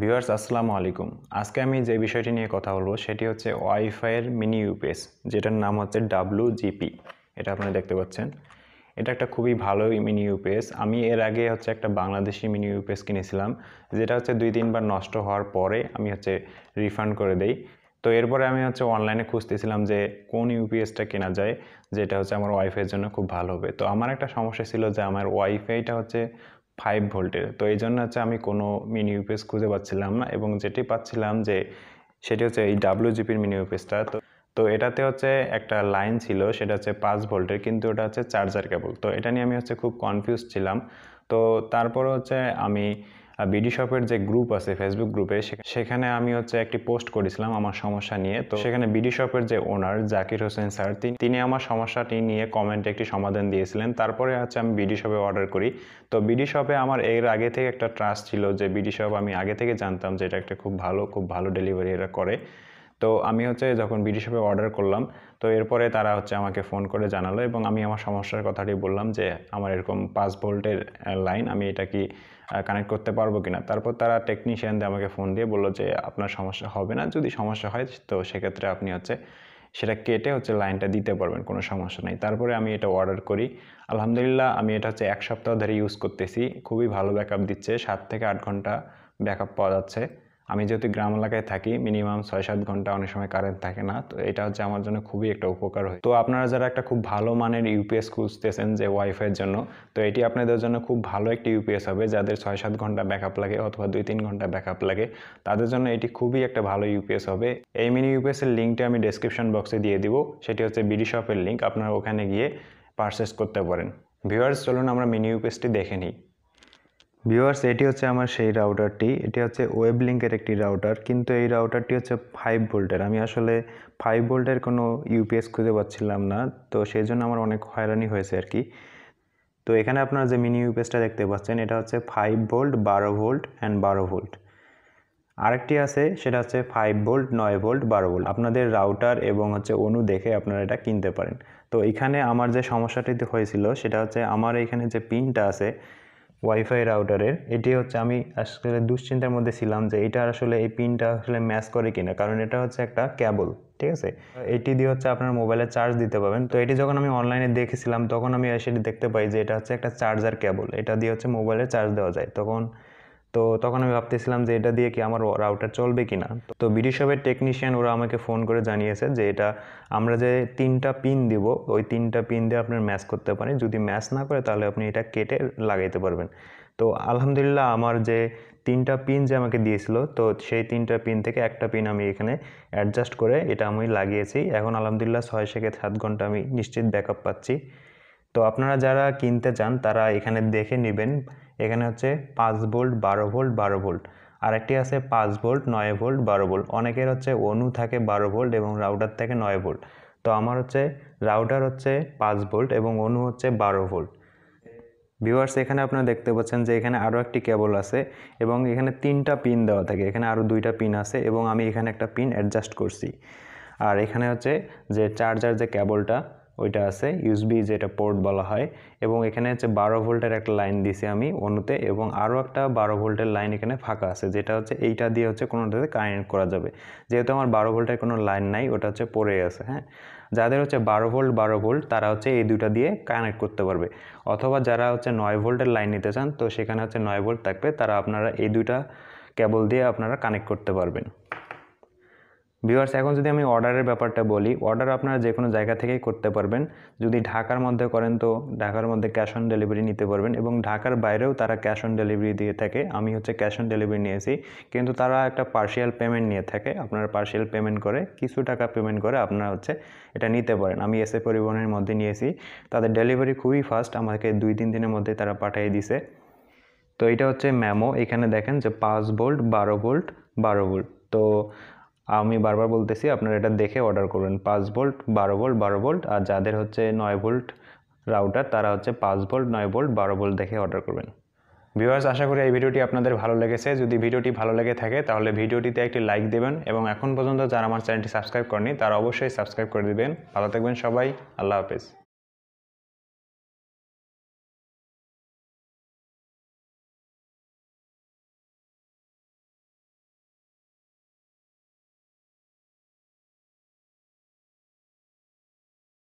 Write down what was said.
Viewers আসসালামু আলাইকুম। আজকে আমি যে বিষয়টি নিয়ে কথা বলবো সেটি হচ্ছে ওয়াইফাই এর মিনি ইউপিএস, যেটার নাম হচ্ছে WGP। এটা আপনারা দেখতে পাচ্ছেন। এটা একটা খুবই ভালো মিনি ইউপিএস। আমি এর আগে হচ্ছে একটা বাংলাদেশি মিনি ইউপিএস কিনেছিলাম, যেটা হচ্ছে 2-3 বার নষ্ট হওয়ার পরে আমি হচ্ছে রিফান্ড করে দেই। তো এরপরে আমি হচ্ছে অনলাইনে খুঁজতেছিলাম যে কোন ইউপিএসটা কেনা যায় যেটা হচ্ছে আমার ওয়াইফাইয়ের জন্য খুব ভালো হবে। তো আমার একটা সমস্যা ছিল যে আমার ওয়াইফাইটা হচ্ছে 5 ভোল্টের। তো এই জন্য হচ্ছে আমি কোনো মিনি ইউপিএস খুঁজে পাচ্ছিলাম না, এবং যেটি পাচ্ছিলাম যে সেটি হচ্ছে এই WGPর মিনি ইউপিএসটা। তো এটাতে হচ্ছে একটা লাইন ছিল, সেটা হচ্ছে 5 ভোল্টের, কিন্তু ওটা হচ্ছে চার্জার কেবল। তো এটা নিয়ে আমি হচ্ছে খুব কনফিউজ ছিলাম। তো তারপরে হচ্ছে আমি বিডি শপের যে গ্রুপ আছে ফেসবুক গ্রুপে, সেখানে আমি হচ্ছে একটি পোস্ট করেছিলাম আমার সমস্যা নিয়ে। তো সেখানে বিডি শপের যে ওনার জাকির হোসেন স্যার, তিনি আমার সমস্যাটি নিয়ে কমেন্টে একটি সমাধান দিয়েছিলেন। তারপরে হচ্ছে আমি বিডি শপে অর্ডার করি। তো বিডি শপে আমার এর আগে থেকে একটা ট্রাস্ট ছিল যে বিডি শপ, আমি আগে থেকে জানতাম যে এটা একটা খুব ভালো ডেলিভারি এরা করে। তো আমি হচ্ছে যখন বিডি শপে অর্ডার করলাম, তো এরপরে তারা হচ্ছে আমাকে ফোন করে জানালো, এবং আমি আমার সমস্যার কথাটি বললাম যে আমার এরকম 5 ভোল্টের লাইন, আমি এটা কি কানেক্ট করতে পারবো কিনা। তারপর তারা টেকনিশিয়ান দিয়ে আমাকে ফোন দিয়ে বললো যে আপনার সমস্যা হবে না, যদি সমস্যা হয় তো সেক্ষেত্রে আপনি হচ্ছে সেটা কেটে হচ্ছে লাইনটা দিতে পারবেন, কোনো সমস্যা নেই। তারপরে আমি এটা অর্ডার করি। আলহামদুলিল্লাহ আমি এটা হচ্ছে 1 সপ্তাহ ধরে ইউজ করতেছি। খুবই ভালো ব্যাকআপ দিচ্ছে, 7 থেকে 8 ঘন্টা ব্যাকআপ পাওয়া যাচ্ছে। আমি যেহেতু গ্রাম এলাকায় থাকি, মিনিমাম 6-7 ঘন্টা অনেক সময় কারেন্ট থাকে না। তো এটা হচ্ছে আমার জন্য খুবই একটা উপকার হয়। তো আপনারা যারা একটা খুব ভালো মানের ইউপিএস খুঁজতেছেন যে ওয়াইফাইয়ের জন্য, তো এটি আপনাদের জন্য খুব ভালো একটি ইউপিএস হবে। যাদের 6-7 ঘন্টা ব্যাকআপ লাগে অথবা 2-3 ঘন্টা ব্যাকআপ লাগে, তাদের জন্য এটি খুবই একটা ভালো ইউপিএস হবে। এই মিনি ইউপিএসের লিঙ্কটা আমি ডেসক্রিপশন বক্সে দিয়ে দিব। সেটি হচ্ছে বিডি শপের লিঙ্ক, আপনারা ওখানে গিয়ে পারচেস করতে পারেন। ভিউয়ার্স, চলুন আমরা মিনি ইউপিএসটি দেখে নিই। ভিউয়ার্স, এটি হচ্ছে আমার সেই রাউটারটি। এটি হচ্ছে ওয়েব লিঙ্কের একটি রাউটার, কিন্তু এই রাউটারটি হচ্ছে 5 ভোল্টের। আমি আসলে 5 ভোল্টের কোনো ইউপিএস খুঁজে পাচ্ছিলাম না, তো সেই জন্য আমার অনেক হয়রানি হয়েছে আর কি। তো এখানে আপনারা যে মিনি ইউপিএসটা দেখতে পাচ্ছেন, এটা হচ্ছে 5 ভোল্ট, 12 ভোল্ট অ্যান্ড 12 ভোল্ট। আরেকটি আছে, সেটা হচ্ছে 5 ভোল্ট, 9 ভোল্ট, 12 ভোল্ট। আপনাদের রাউটার এবং হচ্ছে অনু দেখে আপনারা এটা কিনতে পারেন। তো এখানে আমার যে সমস্যাটি হয়েছিল সেটা হচ্ছে আমার এখানে যে পিনটা আছে ওয়াইফাই রাউটারের, এটি হচ্ছে আমি আসলে দুশ্চিন্তার মধ্যে ছিলাম যে এটা আসলে এই পিনটা আসলে ম্যাচ করে কিনা, কারণ এটা হচ্ছে একটা কেবল, ঠিক আছে। এটি দিয়ে হচ্ছে আপনার মোবাইলে চার্জ দিতে পারবেন। তো এটি যখন আমি অনলাইনে দেখেছিলাম, তখন আমি সেটি দেখতে পাই যে এটা হচ্ছে একটা চার্জার কেবল, এটা দিয়ে হচ্ছে মোবাইলে চার্জ দেওয়া যায়। তখন আমি ভাবতেছিলাম যে এটা দিয়ে কি আমার রাউটার চলবে কি না। তো বিডি শপের টেকনিশিয়ান ওরা আমাকে ফোন করে জানিয়েছে যে এটা আমরা যে 3টা পিন দিব, ওই 3টা পিন দিয়ে আপনার ম্যাচ করতে পারেন। যদি ম্যাচ না করে তাহলে আপনি এটা কেটে লাগাইতে পারবেন। তো আলহামদুলিল্লাহ আমার যে 3টা পিন যে আমাকে দিয়েছিল, তো সেই 3টা পিন থেকে একটা পিন আমি এখানে অ্যাডজাস্ট করে এটা আমি লাগিয়েছি। এখন আলহামদুলিল্লাহ 6 থেকে 7 ঘন্টা আমি নিশ্চিত ব্যাকআপ পাচ্ছি। তো আপনারা যারা কিনতে চান তারা এখানে দেখে নেবেন। এখানে হচ্ছে 5 ভোল্ট, 12 ভোল্ট, 12 ভোল্ট। আরেকটি আছে 5 ভোল্ট, 9 ভোল্ট, 12 ভোল্ট। অনেকের হচ্ছে অনু থাকে 12 ভোল্ট এবং রাউটার থাকে 9 ভোল্ট। তো আমার হচ্ছে রাউটার হচ্ছে 5 ভোল্ট এবং অনু হচ্ছে 12 ভোল্ট। ভিউয়ার্স, এখানে আপনারা দেখতে পাচ্ছেন যে এখানে আরও একটি কেবল আছে এবং এখানে 3টা পিন দেওয়া থাকে। এখানে আরও 2টা পিন আছে এবং আমি এখানে একটা পিন অ্যাডজাস্ট করছি। আর এখানে হচ্ছে যে চার্জার যে কেবলটা ওইটা আছে, ইউএসবি যেটা পোর্ট বলা হয়, এবং এখানে হচ্ছে 12 ভোল্টের একটা লাইন দিছি আমি অনুতে, এবং আরও একটা 12 ভোল্টের লাইন এখানে ফাঁকা আছে, যেটা হচ্ছে এইটা দিয়ে হচ্ছে কোনোটাতে কানেক্ট করা যাবে। যেহেতু আমার 12 ভোল্টের কোনো লাইন নাই, ওটা হচ্ছে পড়ে আছে। হ্যাঁ, যাদের হচ্ছে 12 ভোল্ট, 12 ভোল্ট তারা হচ্ছে এই দুইটা দিয়ে কানেক্ট করতে পারবে। অথবা যারা হচ্ছে 9 ভোল্টের লাইন নিতে চান, তো সেখানে হচ্ছে 9 ভোল্ট থাকবে, তারা আপনারা এই দুইটা কেবল দিয়ে আপনারা কানেক্ট করতে পারবেন। ভিউয়ার্স, এখন যদি আমি অর্ডারের ব্যাপারটা বলি, অর্ডার আপনারা যে কোনো জায়গা থেকেই করতে পারবেন। যদি ঢাকার মধ্যে করেন তো ঢাকার মধ্যে ক্যাশ অন ডেলিভারি নিতে পারবেন, এবং ঢাকার বাইরেও তারা ক্যাশ অন ডেলিভারি দিয়ে থাকে। আমি হচ্ছে ক্যাশ অন ডেলিভারি নিয়েছি, কিন্তু তারা একটা পার্শিয়াল পেমেন্ট নিয়ে থাকে। আপনারা পার্শিয়াল পেমেন্ট করে, কিছু টাকা পেমেন্ট করে আপনারা হচ্ছে এটা নিতে পারেন। আমি এসএ পরিবহনের মধ্যে নিয়েছি, তাদের ডেলিভারি খুবই ফাস্ট, আমাকে 2-3 দিনের মধ্যে তারা পাঠিয়ে দিছে। তো এটা হচ্ছে ম্যামো, এখানে দেখেন যে 5 ভোল্ট, 12 ভোল্ট, 12 ভোল্ট। তো আমি বারবার বলতেছি আপনারা এটা দেখে অর্ডার করবেন, 5 ভোল্ট, 12 ভোল্ট, 12 ভোল্ট। আর যাদের হচ্ছে 9 ভোল্ট রাউটার, তারা হচ্ছে 5 ভোল্ট, 9 ভোল্ট, 12 ভোল্ট দেখে অর্ডার করবেন। ভিউয়ার্স, আশা করি এই ভিডিওটি আপনাদের ভালো লেগেছে। যদি ভিডিওটি ভালো লেগে থাকে তাহলে ভিডিওটিতে একটি লাইক দেবেন, এবং এখন পর্যন্ত যারা আমার চ্যানেলটি সাবস্ক্রাইব করেনি তারা অবশ্যই সাবস্ক্রাইব করে দিবেন। ভালো থাকবেন সবাই, আল্লাহ হাফেজ।